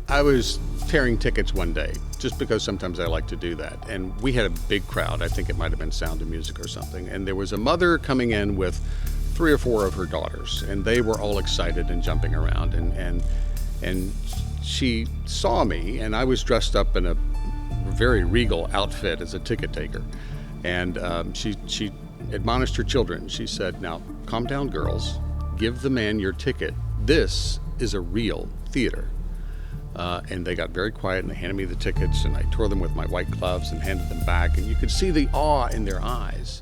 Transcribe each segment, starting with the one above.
I was tearing tickets one day, just because sometimes I like to do that. And we had a big crowd. I think it might have been Sound of Music or something. And there was a mother coming in with 3 or 4 of her daughters, and they were all excited and jumping around. And she saw me, and I was dressed up in a very regal outfit as a ticket taker. And she admonished her children. She said, "Now, calm down, girls. Give the man your ticket. This is a real theater." And they got very quiet, and they handed me the tickets, and I tore them with my white gloves and handed them back, and you could see the awe in their eyes.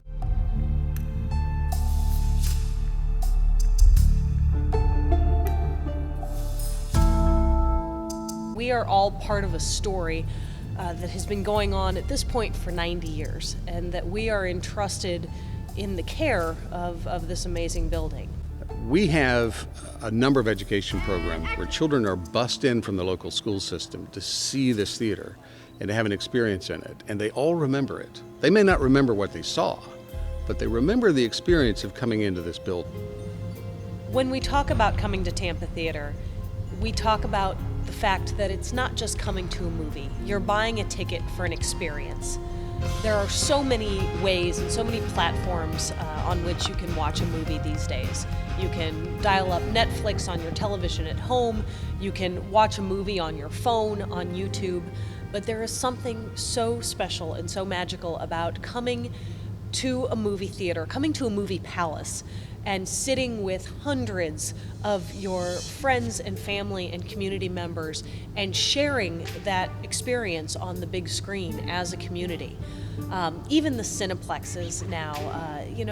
We are all part of a story that has been going on at this point for 90 years, and that we are entrusted in the care of this amazing building. We have a number of education programs where children are bussed in from the local school system to see this theater and to have an experience in it, and they all remember it. They may not remember what they saw, but they remember the experience of coming into this building. When we talk about coming to Tampa Theatre, we talk about the fact that it's not just coming to a movie. You're buying a ticket for an experience. There are so many ways and so many platforms on which you can watch a movie these days. You can dial up Netflix on your television at home, you can watch a movie on your phone, on YouTube, but there is something so special and so magical about coming to a movie theater, coming to a movie palace, and sitting with hundreds of your friends and family and community members and sharing that experience on the big screen as a community. Even the Cineplexes now,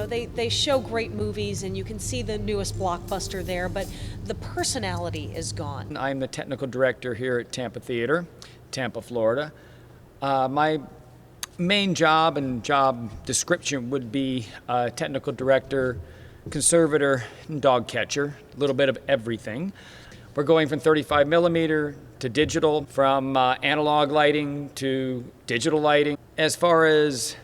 they show great movies and you can see the newest blockbuster there, but the personality is gone. I'm the technical director here at Tampa Theatre, Tampa, Florida. My main job and job description would be technical director, conservator, and dog catcher, a little bit of everything. We're going from 35 millimeter to digital, from analog lighting to digital lighting. As far as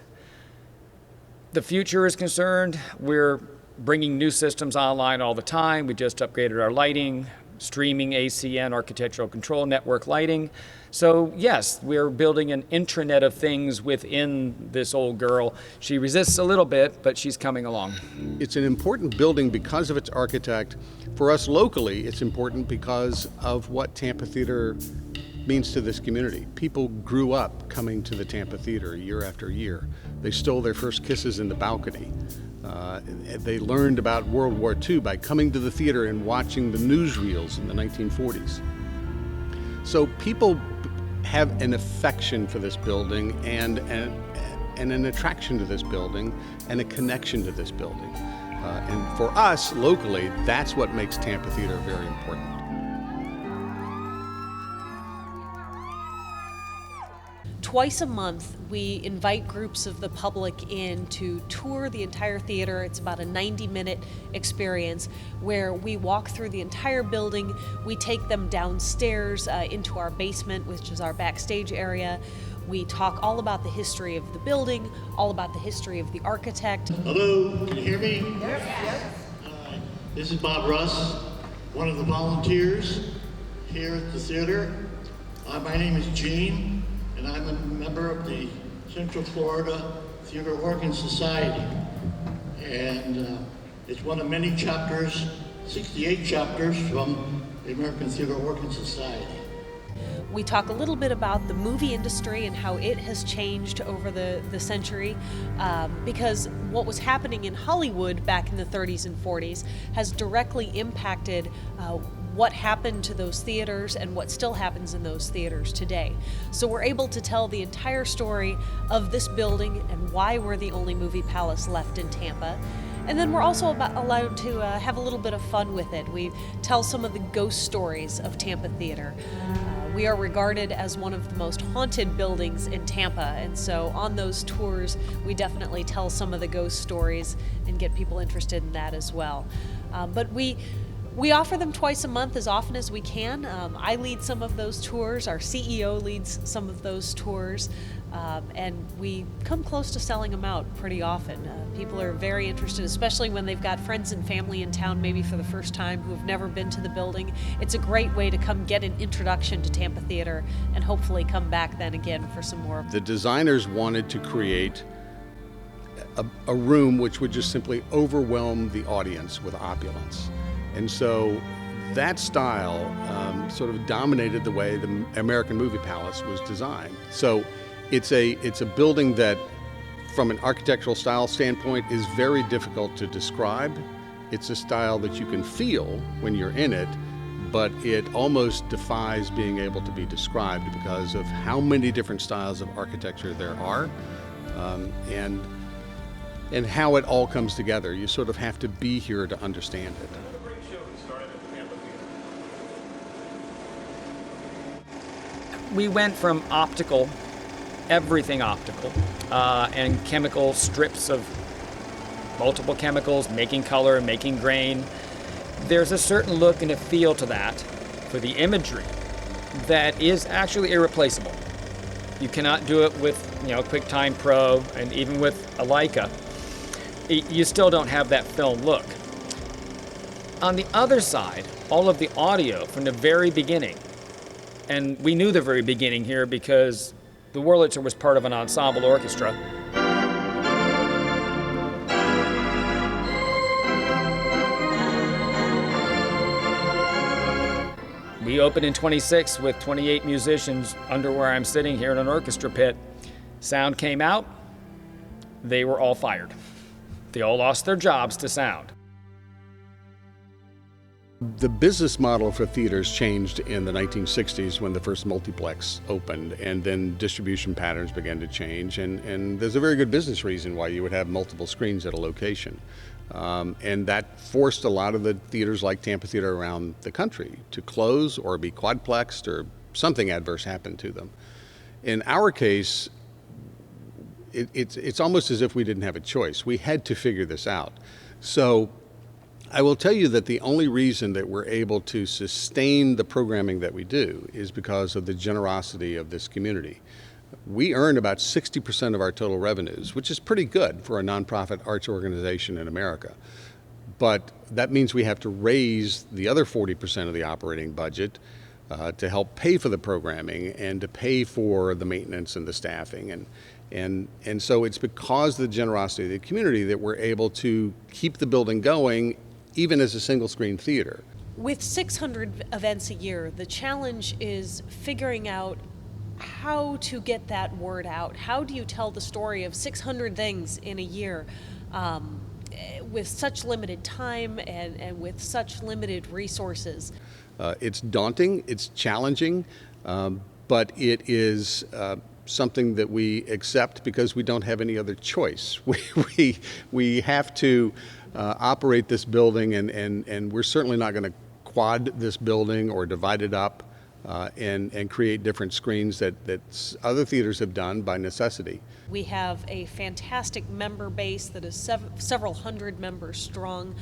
the future is concerned, we're bringing new systems online all the time. We just upgraded our lighting, streaming, ACN, architectural control, network lighting. So yes, we're building an intranet of things within this old girl. She resists a little bit, but she's coming along. It's an important building because of its architect. For us locally, it's important because of what Tampa Theatre means to this community. People grew up coming to the Tampa Theatre year after year. They stole their first kisses in the balcony. They learned about World War II by coming to the theater and watching the newsreels in the 1940s. So people have an affection for this building and an attraction to this building and a connection to this building. And for us locally, that's what makes Tampa Theatre very important. Twice a month, we invite groups of the public in to tour the entire theater. It's about a 90-minute experience where we walk through the entire building. We take them downstairs into our basement, which is our backstage area. We talk all about the history of the building, all about the history of the architect. Hello, can you hear me? Yes. This is Bob Russ, one of the volunteers here at the theater. My name is Gene, and I'm a member of the Central Florida Theater Organ Society. And it's one of many chapters, 68 chapters from the American Theater Organ Society. We talk a little bit about the movie industry and how it has changed over the century, because what was happening in Hollywood back in the 30s and 40s has directly impacted what happened to those theaters and what still happens in those theaters today. So we're able to tell the entire story of this building and why we're the only movie palace left in Tampa. And then we're also allowed to have a little bit of fun with it. We tell some of the ghost stories of Tampa Theatre. We are regarded as one of the most haunted buildings in Tampa, and so on those tours, we definitely tell some of the ghost stories and get people interested in that as well. But we offer them twice a month as often as we can. I lead some of those tours. Our CEO leads some of those tours. And we come close to selling them out pretty often. People are very interested, especially when they've got friends and family in town, maybe for the first time, who have never been to the building. It's a great way to come get an introduction to Tampa Theatre and hopefully come back then again for some more. The designers wanted to create a room which would just simply overwhelm the audience with opulence. And so that style sort of dominated the way the American Movie Palace was designed. So it's a building that, from an architectural style standpoint, is very difficult to describe. It's a style that you can feel when you're in it, but it almost defies being able to be described because of how many different styles of architecture there are, and how it all comes together. You sort of have to be here to understand it. We went from optical, everything optical, and chemical strips of multiple chemicals, making color, making grain. There's a certain look and a feel to that for the imagery that is actually irreplaceable. You cannot do it with, QuickTime Pro, and even with a Leica. You still don't have that film look. On the other side, all of the audio from the very beginning, and we knew the very beginning here because the Wurlitzer was part of an ensemble orchestra. We opened in 26 with 28 musicians under where I'm sitting here in an orchestra pit. Sound came out, they were all fired. They all lost their jobs to sound. The business model for theaters changed in the 1960s when the first multiplex opened, and then distribution patterns began to change, and there's a very good business reason why you would have multiple screens at a location. And that forced a lot of the theaters like Tampa Theatre around the country to close or be quadplexed, or something adverse happened to them. In our case, it's almost as if we didn't have a choice. We had to figure this out. So I will tell you that the only reason that we're able to sustain the programming that we do is because of the generosity of this community. We earn about 60% of our total revenues, which is pretty good for a nonprofit arts organization in America. But that means we have to raise the other 40% of the operating budget to help pay for the programming and to pay for the maintenance and the staffing. And so it's because of the generosity of the community that we're able to keep the building going, even as a single screen theater. With 600 events a year, the challenge is figuring out how to get that word out. How do you tell the story of 600 things in a year with such limited time and with such limited resources? It's daunting, it's challenging, but it is something that we accept because we don't have any other choice. We have to operate this building, and we're certainly not going to quad this building or divide it up and create different screens that other theaters have done by necessity. We have a fantastic member base that is several hundred members strong.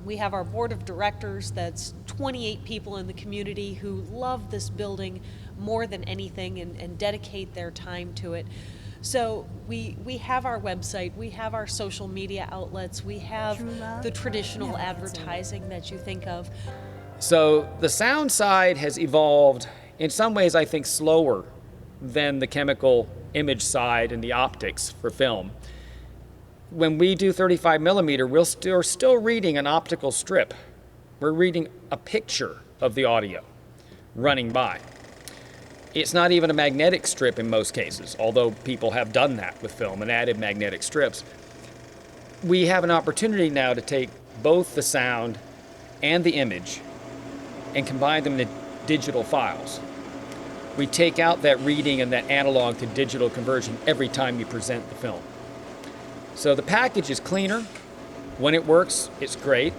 We have our board of directors that's 28 people in the community who love this building more than anything and dedicate their time to it. So we have our website, we have our social media outlets, we have the traditional advertising that you think of. So the sound side has evolved in some ways, I think, slower than the chemical image side and the optics for film. When we do 35 millimeter, we're still reading an optical strip. We're reading a picture of the audio running by. It's not even a magnetic strip in most cases, although people have done that with film and added magnetic strips. We have an opportunity now to take both the sound and the image and combine them into digital files. We take out that reading and that analog to digital conversion every time you present the film. So the package is cleaner. When it works, it's great.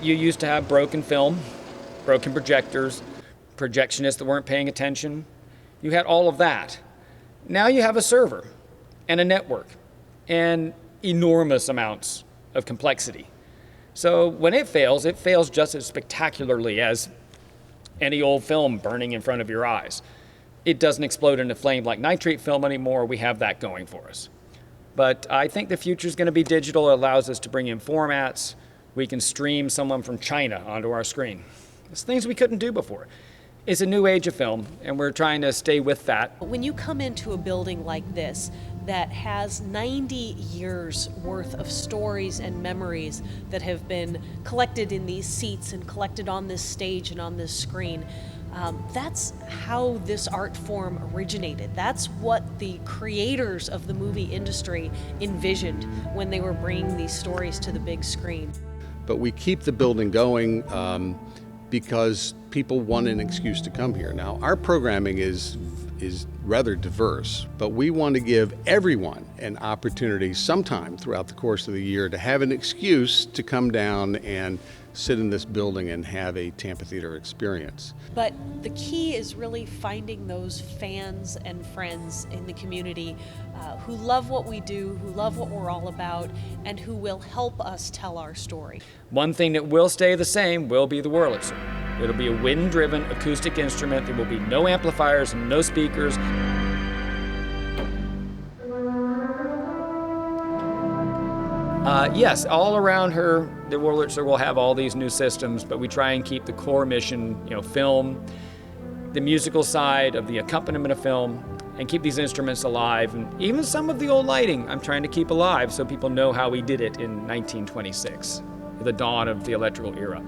You used to have broken film, broken projectors, projectionists that weren't paying attention. You had all of that. Now you have a server and a network and enormous amounts of complexity. So when it fails just as spectacularly as any old film burning in front of your eyes. It doesn't explode into flame like nitrate film anymore. We have that going for us. But I think the future is going to be digital. It allows us to bring in formats. We can stream someone from China onto our screen. It's things we couldn't do before. It's a new age of film, and we're trying to stay with that. When you come into a building like this that has 90 years worth of stories and memories that have been collected in these seats and collected on this stage and on this screen, that's how this art form originated. That's what the creators of the movie industry envisioned when they were bringing these stories to the big screen. But we keep the building going because people want an excuse to come here. Now, our programming is rather diverse, but we want to give everyone an opportunity sometime throughout the course of the year to have an excuse to come down and sit in this building and have a Tampa Theatre experience. But the key is really finding those fans and friends in the community who love what we do, who love what we're all about, and who will help us tell our story. One thing that will stay the same will be the Wurlitzer. It'll be a wind-driven acoustic instrument. There will be no amplifiers and no speakers. Yes, all around her, the Wurlitzer will have all these new systems, but we try and keep the core mission, film, the musical side of the accompaniment of film, and keep these instruments alive. And even some of the old lighting I'm trying to keep alive so people know how we did it in 1926, the dawn of the electrical era.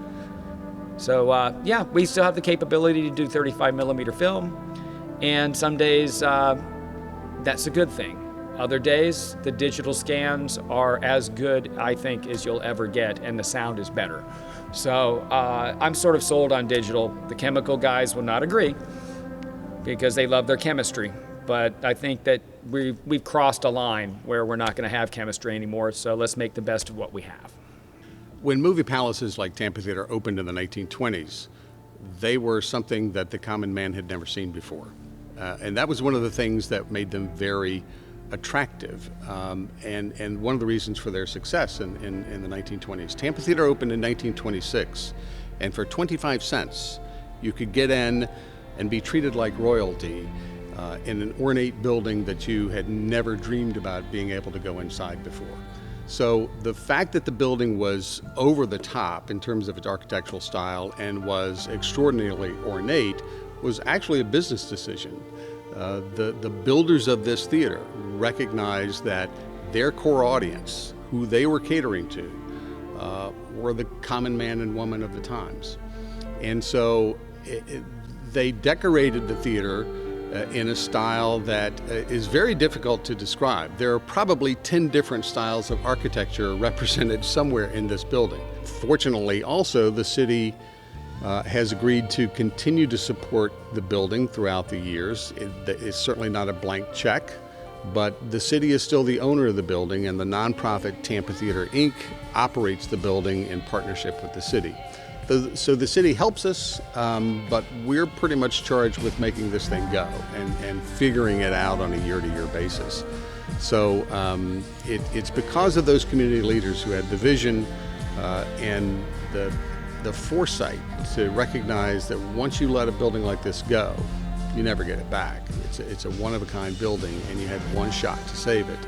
So we still have the capability to do 35 millimeter film, and some days that's a good thing. Other days, the digital scans are as good, I think, as you'll ever get, and the sound is better. So I'm sort of sold on digital. The chemical guys will not agree because they love their chemistry, but I think that we've crossed a line where we're not going to have chemistry anymore, so let's make the best of what we have. When movie palaces like Tampa Theatre opened in the 1920s, they were something that the common man had never seen before. And that was one of the things that made them very attractive, and one of the reasons for their success in the 1920s. Tampa Theatre opened in 1926, and for 25 cents, you could get in and be treated like royalty in an ornate building that you had never dreamed about being able to go inside before. So the fact that the building was over the top in terms of its architectural style and was extraordinarily ornate was actually a business decision. The builders of this theater recognized that their core audience, who they were catering to, were the common man and woman of the times. And so they decorated the theater in a style that is very difficult to describe. There are probably 10 different styles of architecture represented somewhere in this building. Fortunately, also, the city has agreed to continue to support the building throughout the years. It's certainly not a blank check, but the city is still the owner of the building, and the nonprofit Tampa Theatre, Inc. operates the building in partnership with the city. So the city helps us, but we're pretty much charged with making this thing go and figuring it out on a year-to-year basis. So it's because of those community leaders who had the vision and the foresight to recognize that once you let a building like this go, you never get it back. It's a one-of-a-kind building, and you had one shot to save it.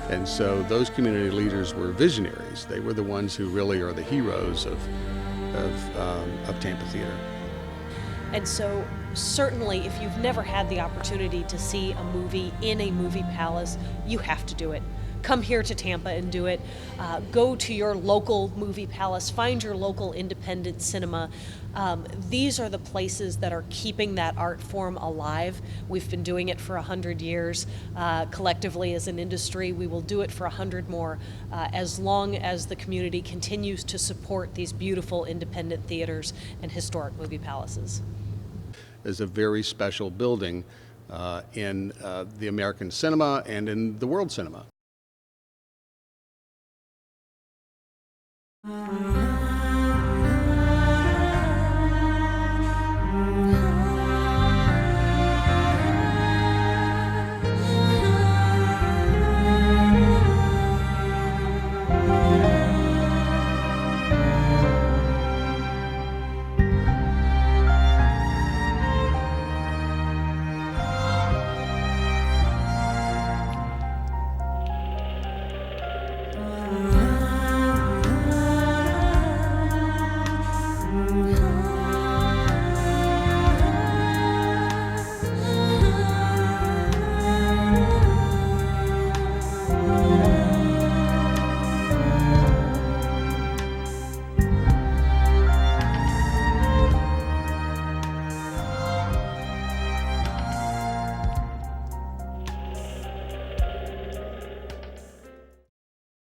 And so those community leaders were visionaries. They were the ones who really are the heroes of Tampa Theatre. And so certainly if you've never had the opportunity to see a movie in a movie palace, you have to do it. Come here to Tampa and do it. Go to your local movie palace, find your local independent cinema. These are the places that are keeping that art form alive. We've been doing it for 100 years. Collectively as an industry, we will do it for 100 more, as long as the community continues to support these beautiful independent theaters and historic movie palaces. Is a very special building in the American cinema and in the world cinema.